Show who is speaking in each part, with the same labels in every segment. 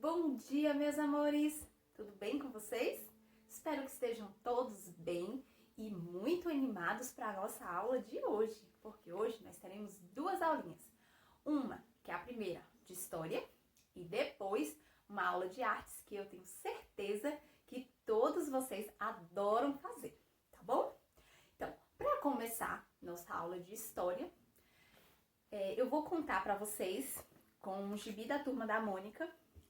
Speaker 1: Bom dia, meus amores! Tudo bem com vocês? Espero que estejam todos bem e muito animados para a nossa aula de hoje, porque hoje nós teremos duas aulinhas. Uma, que é a primeira, de História, e depois uma aula de artes, que eu tenho certeza que todos vocês adoram fazer, tá bom? Então, para começar nossa aula de História, eu vou contar para vocês, com o gibi da Turma da Mônica,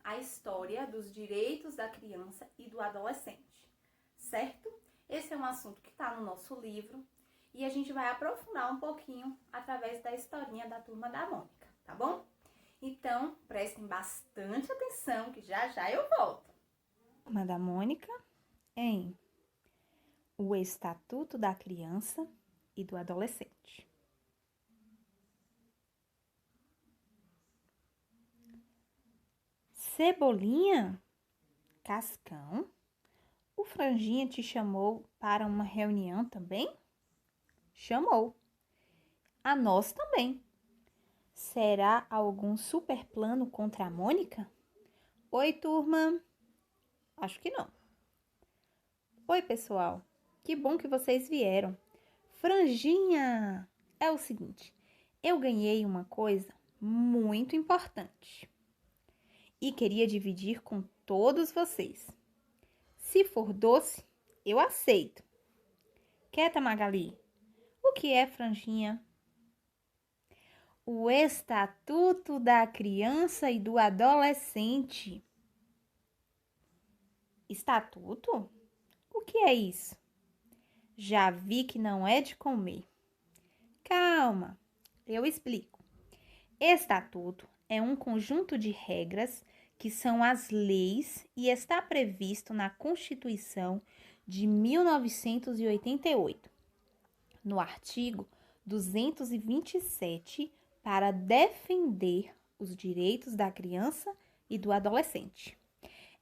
Speaker 1: a história dos direitos da criança e do adolescente, certo? Esse é um assunto que está no nosso livro e a gente vai aprofundar um pouquinho através da historinha da Turma da Mônica, tá bom? Então, prestem bastante atenção que já já eu volto.
Speaker 2: Turma da Mônica em O Estatuto da Criança e do Adolescente. Cebolinha? Cascão? O Franjinha te chamou para uma reunião também? Chamou. A nós também. Será algum super plano contra a Mônica? Oi, turma. Acho que não. Oi, pessoal. Que bom que vocês vieram. Franjinha! É o seguinte, eu ganhei uma coisa muito importante e queria dividir com todos vocês. Se for doce, eu aceito. Quieta, Magali. O que é, Franjinha? O Estatuto da Criança e do Adolescente. Estatuto? O que é isso? Já vi que não é de comer. Calma, eu explico. Estatuto é um conjunto de regras que são as leis e está previsto na Constituição de 1988, no artigo 227, para defender os direitos da criança e do adolescente.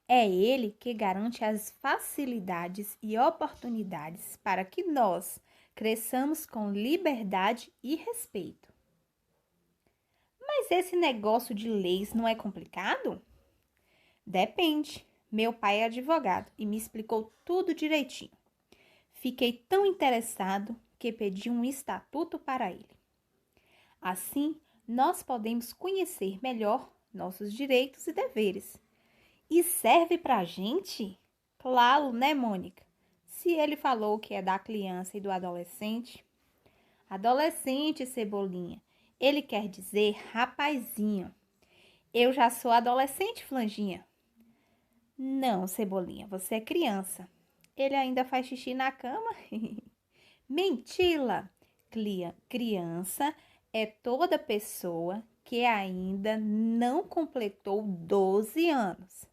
Speaker 2: É ele que garante as facilidades e oportunidades para que nós cresçamos com liberdade e respeito. Mas esse negócio de leis não é complicado? Depende. Meu pai é advogado e me explicou tudo direitinho. Fiquei tão interessado que pedi um estatuto para ele. Assim, nós podemos conhecer melhor nossos direitos e deveres. E serve pra gente? Claro, né, Mônica? Se ele falou que é da criança e do adolescente. Adolescente, Cebolinha. Ele quer dizer rapazinho. Eu já sou adolescente, Franjinha. Não, Cebolinha, você é criança. Ele ainda faz xixi na cama? Mentira! Criança é toda pessoa que ainda não completou 12 anos.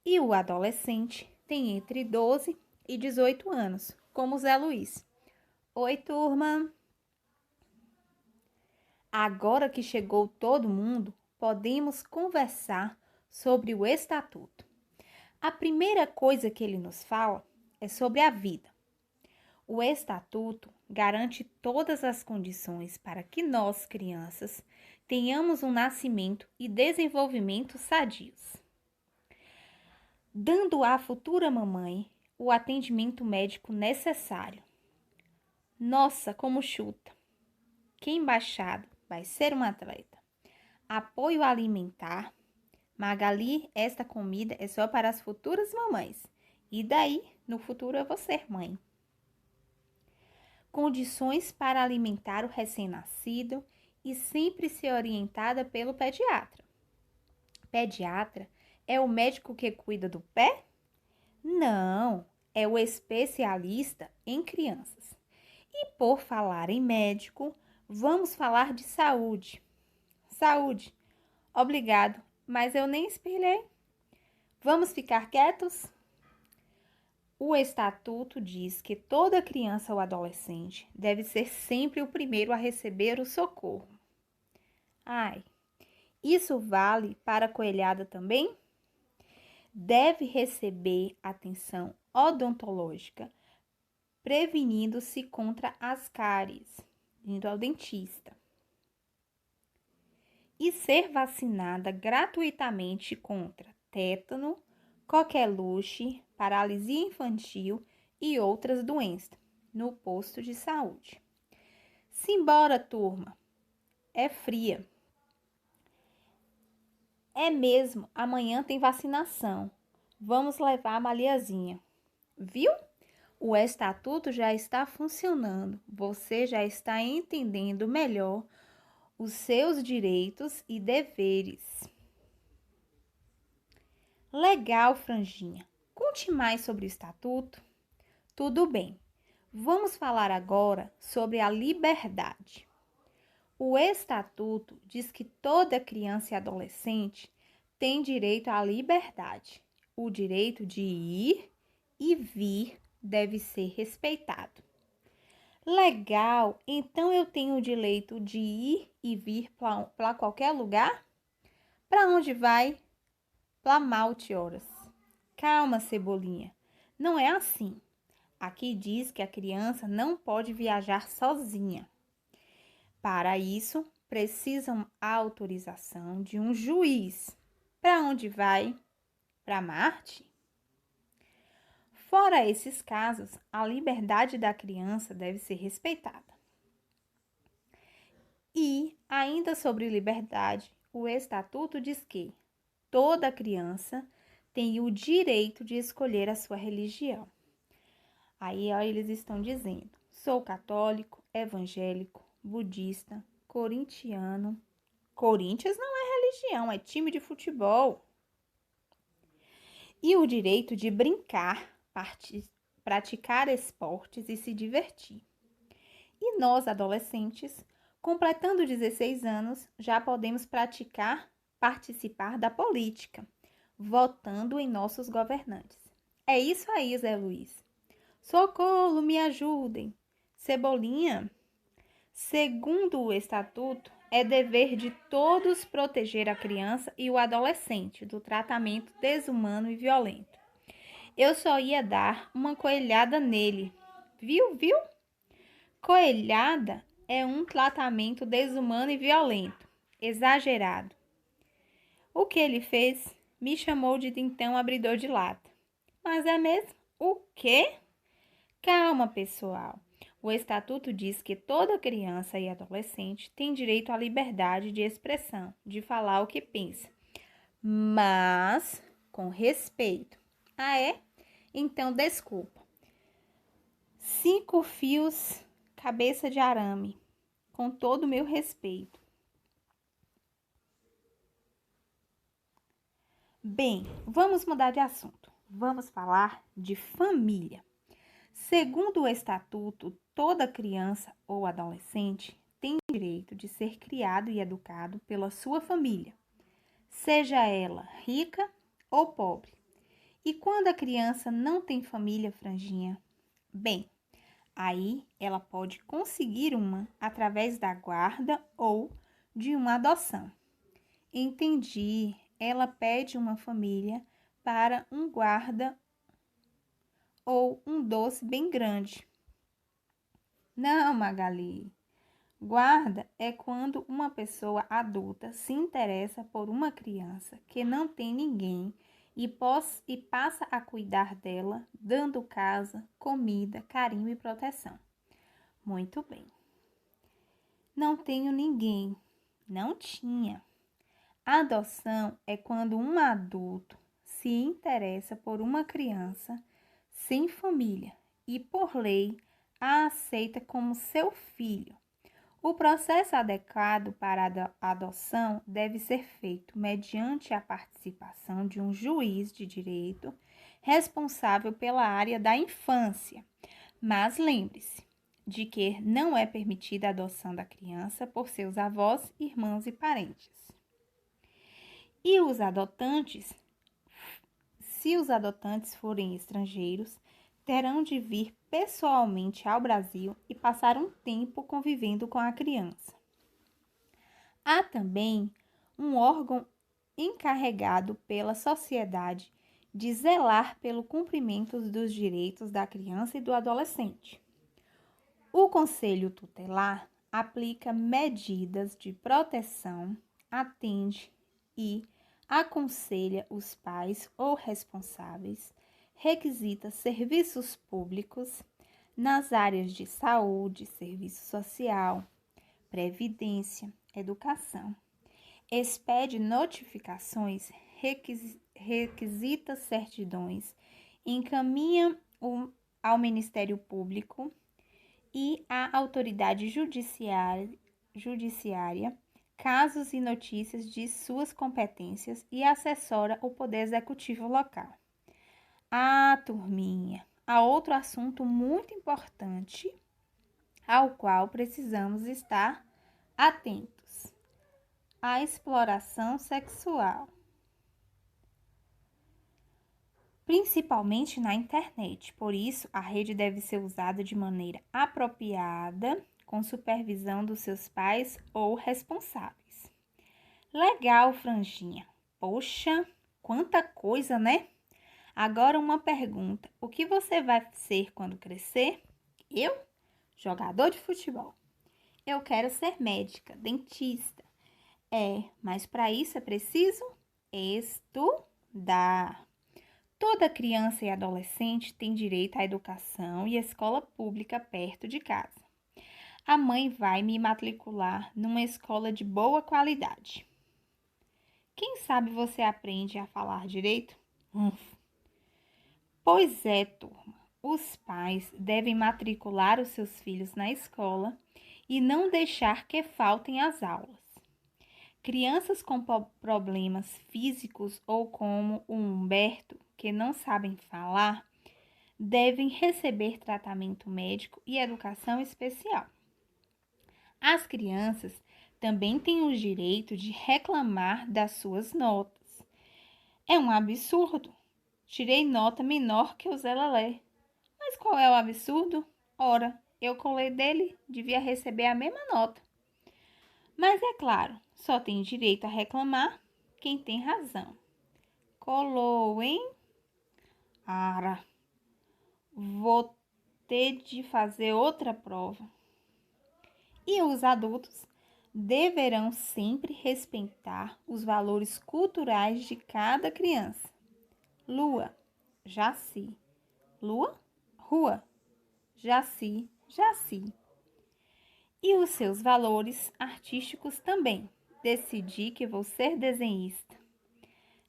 Speaker 2: E o adolescente tem entre 12 e 18 anos, como o Zé Luiz. Oi, turma! Agora que chegou todo mundo, podemos conversar sobre o estatuto. A primeira coisa que ele nos fala é sobre a vida. O estatuto garante todas as condições para que nós, crianças, tenhamos um nascimento e desenvolvimento sadios, dando à futura mamãe o atendimento médico necessário. Nossa, como chuta! Que embaixado vai ser um atleta. Apoio alimentar. Magali, esta comida é só para as futuras mamães. E daí, no futuro eu vou ser mãe. Condições para alimentar o recém-nascido e sempre ser orientada pelo pediatra. Pediatra é o médico que cuida do pé? Não, é o especialista em crianças. E por falar em médico, vamos falar de saúde. Saúde. Obrigado, mas eu nem espirrei. Vamos ficar quietos? O estatuto diz que toda criança ou adolescente deve ser sempre o primeiro a receber o socorro. Ai, isso vale para a coelhada também? Deve receber atenção odontológica, prevenindo-se contra as cáries, indo ao dentista. E ser vacinada gratuitamente contra tétano, coqueluche, paralisia infantil e outras doenças no posto de saúde. Simbora, turma. É fria. É mesmo, amanhã tem vacinação. Vamos levar a Mariazinha. Viu? O estatuto já está funcionando. Você já está entendendo melhor os seus direitos e deveres. Legal, Franjinha. Conte mais sobre o estatuto. Tudo bem. Vamos falar agora sobre a liberdade. O estatuto diz que toda criança e adolescente tem direito à liberdade. O direito de ir e vir deve ser respeitado. Legal, então eu tenho o direito de ir e vir para qualquer lugar? Para onde vai? Para Malte horas. Calma, Cebolinha, não é assim. Aqui diz que a criança não pode viajar sozinha. Para isso, precisam autorização de um juiz. Para onde vai? Para Marte? Fora esses casos, a liberdade da criança deve ser respeitada. E, ainda sobre liberdade, o Estatuto diz que toda criança tem o direito de escolher a sua religião. Aí, ó, eles estão dizendo: sou católico, evangélico, budista, corintiano. Corinthians não é religião, é time de futebol. E o direito de brincar, praticar esportes e se divertir. E nós, adolescentes, completando 16 anos, já podemos participar da política, votando em nossos governantes. É isso aí, Zé Luiz. Socorro, me ajudem. Cebolinha. Segundo o estatuto, é dever de todos proteger a criança e o adolescente do tratamento desumano e violento. Eu só ia dar uma coelhada nele. Viu? Coelhada é um tratamento desumano e violento, exagerado. O que ele fez? Me chamou de então abridor de lata. Mas é mesmo? O quê? Calma, pessoal. O Estatuto diz que toda criança e adolescente tem direito à liberdade de expressão, de falar o que pensa, mas com respeito. Ah, é? Então, desculpa. 5 fios, cabeça de arame, com todo o meu respeito. Bem, vamos mudar de assunto. Vamos falar de família. Segundo o Estatuto, toda criança ou adolescente tem direito de ser criado e educado pela sua família, seja ela rica ou pobre. E quando a criança não tem família, Franjinha? Bem, aí ela pode conseguir uma através da guarda ou de uma adoção. Entendi. Ela pede uma família para um guarda ou um doce bem grande. Não, Magali. Guarda é quando uma pessoa adulta se interessa por uma criança que não tem ninguém e passa a cuidar dela, dando casa, comida, carinho e proteção. Muito bem. Não tenho ninguém. Não tinha. Adoção é quando um adulto se interessa por uma criança sem família e, por lei, a aceita como seu filho. O processo adequado para a adoção deve ser feito mediante a participação de um juiz de direito responsável pela área da infância. Mas lembre-se de que não é permitida a adoção da criança por seus avós, irmãos e parentes. E os adotantes, se os adotantes forem estrangeiros, terão de vir pessoalmente ao Brasil e passar um tempo convivendo com a criança. Há também um órgão encarregado pela sociedade de zelar pelo cumprimento dos direitos da criança e do adolescente. O Conselho Tutelar aplica medidas de proteção, atende e aconselha os pais ou responsáveis, requisita serviços públicos nas áreas de saúde, serviço social, previdência, educação, expede notificações, requisita certidões, encaminha ao Ministério Público e à autoridade judiciária casos e notícias de suas competências e assessora o Poder Executivo local. Turminha, há outro assunto muito importante ao qual precisamos estar atentos: a exploração sexual, principalmente na internet. Por isso, a rede deve ser usada de maneira apropriada, com supervisão dos seus pais ou responsáveis. Legal, Franjinha. Poxa, quanta coisa, né? Agora uma pergunta: o que você vai ser quando crescer? Eu? Jogador de futebol. Eu quero ser médica, dentista. Mas para isso é preciso estudar. Toda criança e adolescente tem direito à educação e escola pública perto de casa. A mãe vai me matricular numa escola de boa qualidade. Quem sabe você aprende a falar direito? Pois é, turma. Os pais devem matricular os seus filhos na escola e não deixar que faltem às aulas. Crianças com problemas físicos ou como o Humberto, que não sabem falar, devem receber tratamento médico e educação especial. As crianças também têm o direito de reclamar das suas notas. É um absurdo. Tirei nota menor que o Zé Lelé. Mas qual é o absurdo? Ora, eu colei dele, devia receber a mesma nota. Mas é claro, só tem direito a reclamar quem tem razão. Colou, hein? Vou ter de fazer outra prova. E os adultos deverão sempre respeitar os valores culturais de cada criança. Lua, Jaci. Lua, rua. Jaci, Jaci. E os seus valores artísticos também. Decidi que vou ser desenhista.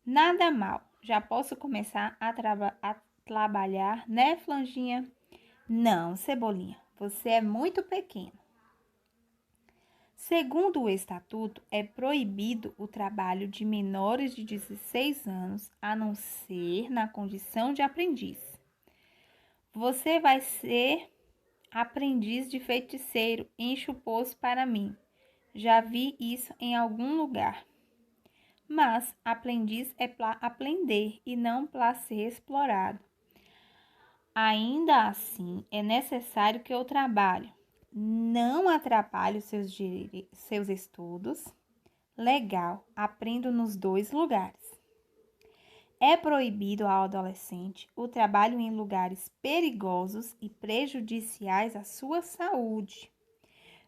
Speaker 2: Nada mal, já posso começar a trabalhar, né, Flanjinha? Não, Cebolinha, você é muito pequeno. Segundo o estatuto, é proibido o trabalho de menores de 16 anos, a não ser na condição de aprendiz. Você vai ser aprendiz de feiticeiro, enche o poço para mim. Já vi isso em algum lugar. Mas aprendiz é para aprender e não para ser explorado. Ainda assim, é necessário que eu trabalhe. Não atrapalhe os seus estudos. Legal, aprendo nos dois lugares. É proibido ao adolescente o trabalho em lugares perigosos e prejudiciais à sua saúde,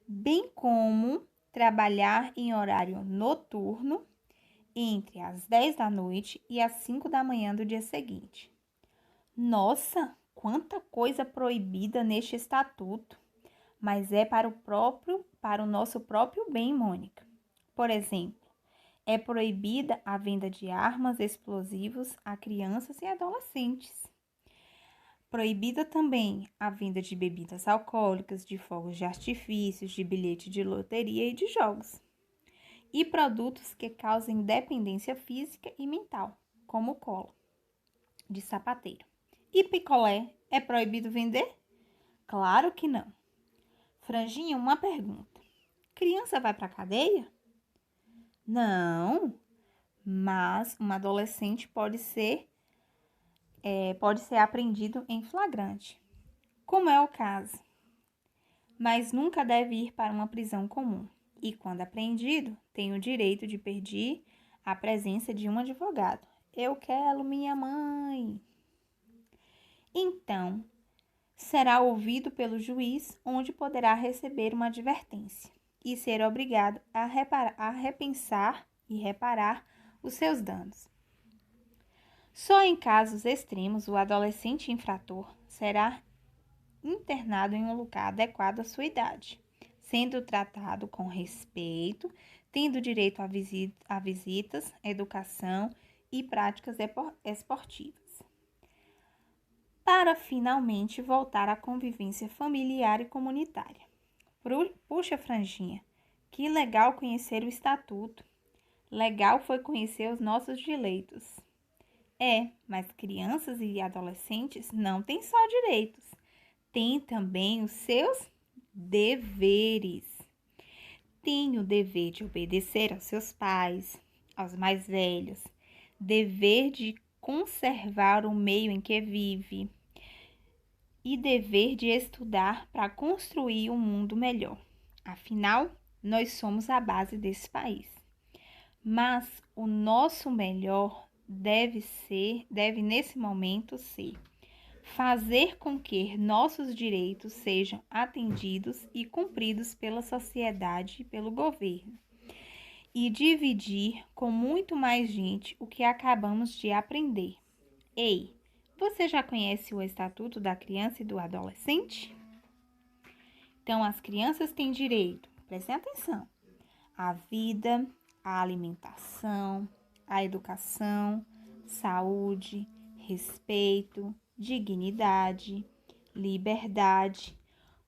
Speaker 2: bem como trabalhar em horário noturno entre as 10 da noite e as 5 da manhã do dia seguinte. Nossa, quanta coisa proibida neste estatuto! Mas é para o nosso próprio bem, Mônica. Por exemplo, é proibida a venda de armas explosivos a crianças e adolescentes. Proibida também a venda de bebidas alcoólicas, de fogos de artifícios, de bilhete de loteria e de jogos. E produtos que causem dependência física e mental, como cola de sapateiro. E picolé é proibido vender? Claro que não. Franjinha, uma pergunta. Criança vai para a cadeia? Não, mas um adolescente pode ser apreendido em flagrante, como é o caso, mas nunca deve ir para uma prisão comum. E quando apreendido, tem o direito de pedir a presença de um advogado. Eu quero minha mãe. Então, será ouvido pelo juiz, onde poderá receber uma advertência e ser obrigado a repensar e reparar os seus danos. Só em casos extremos o adolescente infrator será internado em um lugar adequado à sua idade, sendo tratado com respeito, tendo direito a visitas, educação e práticas esportivas, para finalmente voltar à convivência familiar e comunitária. Puxa, franjinha, que legal conhecer o estatuto. Legal foi conhecer os nossos direitos. Mas crianças e adolescentes não têm só direitos, têm também os seus deveres. Tem o dever de obedecer aos seus pais, aos mais velhos, dever de conservar o meio em que vive e dever de estudar para construir um mundo melhor. Afinal, nós somos a base desse país. Mas o nosso melhor deve nesse momento ser fazer com que nossos direitos sejam atendidos e cumpridos pela sociedade e pelo governo, e dividir com muito mais gente o que acabamos de aprender. Ei, você já conhece o Estatuto da Criança e do Adolescente? Então, as crianças têm direito, prestem atenção, à vida, à alimentação, à educação, saúde, respeito, dignidade, liberdade,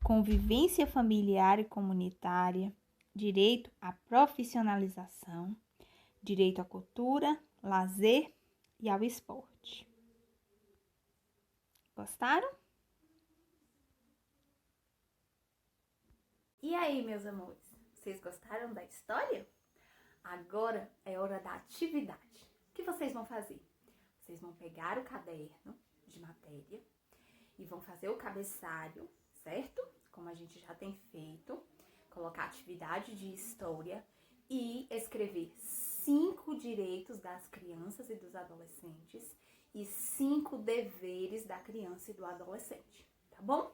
Speaker 2: convivência familiar e comunitária, direito à profissionalização, direito à cultura, lazer e ao esporte. Gostaram?
Speaker 1: E aí, meus amores, vocês gostaram da história? Agora é hora da atividade. O que vocês vão fazer? Vocês vão pegar o caderno de matéria e vão fazer o cabeçalho, certo? Como a gente já tem feito. Colocar atividade de história e escrever 5 direitos das crianças e dos adolescentes e 5 deveres da criança e do adolescente, tá bom?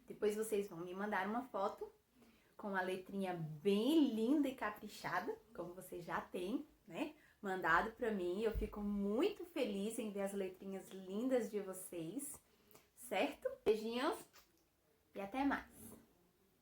Speaker 1: Depois vocês vão me mandar uma foto com a letrinha bem linda e caprichada, como vocês já têm, né? Mandado para mim. Eu fico muito feliz em ver as letrinhas lindas de vocês, certo? Beijinhos e até mais!